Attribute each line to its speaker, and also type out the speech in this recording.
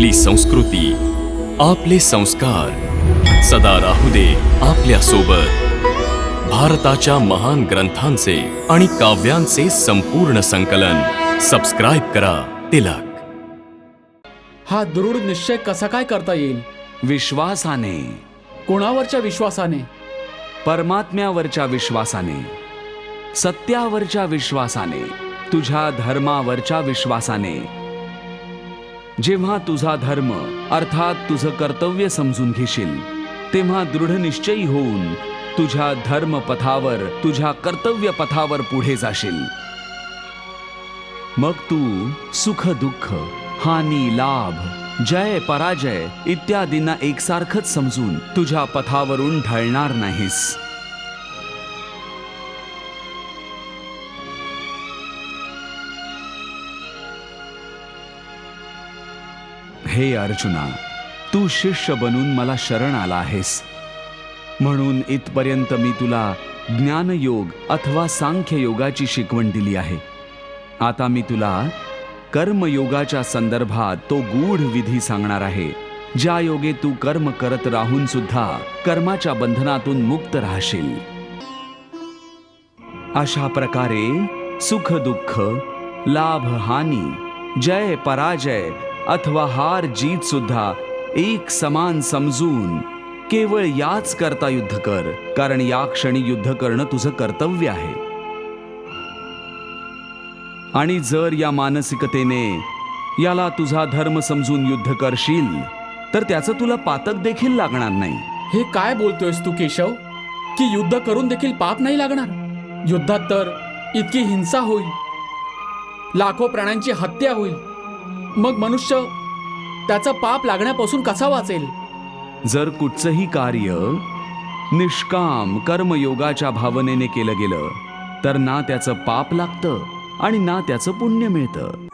Speaker 1: आपली संस्कृती, आपले संस्कार सदा राहू दे आपल्या सोबत. भारताच्या महान ग्रंथांचे आणि काव्यांचे संपूर्ण संकलन. सबस्क्राईब करा तिलक.
Speaker 2: हा दृढ निश्चय कसा काय करता येईल?
Speaker 3: विश्वासाने.
Speaker 2: कोणावरच्या विश्वासाने?
Speaker 3: परमात्म्यावरच्या विश्वासाने, सत्यावरच्या विश्वासाने, तुझ्या धर्मावरच्या विश्वासाने. जेव्हा तुझा धर्म अर्थात तुझं कर्तव्य समजून घेशील, तेव्हा दृढ निश्चयी होऊन तुझ्या धर्मपथावर, तुझ्या कर्तव्य पथावर पुढे जाशील. मग तू सुख दुःख, हानी लाभ, जय पराजय इत्यादींना एकसारखंच समजून तुझ्या पथावरून ढळणार नाहीस. हे अर्जुना, तू शिष्य बनून मला शरण आला आहेस, म्हणून इथपर्यंत मी तुला ज्ञानयोग अथवा सांख्ययोगाची शिकवण दिली आहे. आता मी तुला कर्मयोगाच्या संदर्भात तो गूढ विधी सांगणार आहे, ज्या योगे तू कर्म करत राहून सुद्धा कर्माच्या बंधनातून मुक्त राहशील. अशा प्रकारे सुख दुःख, लाभ हानी, जय पराजय अथवा हार जीत सुद्धा एक समान समजून केवळ याच करता युद्ध कर, कारण या क्षणी युद्ध करणं तुझं कर्तव्य आहे. आणि जर या मानसिकतेने याला तुझा धर्म समजून युद्ध करशील, तर त्याचं तुला पातक देखील लागणार नाही.
Speaker 2: हे काय बोलतोयस तू केशव, की युद्ध करून देखील पाप नाही लागणार? युद्धात तर इतकी हिंसा होईल, लाखो प्राण्यांची हत्या होईल. मग मनुष्य त्याचा पाप लागण्यापासून कसा वाचेल?
Speaker 3: जर कुठचंही कार्य निष्काम कर्मयोगाच्या भावनेने केलं गेलं, तर ना त्याचं पाप लागतं आणि ना त्याचं पुण्य मिळतं.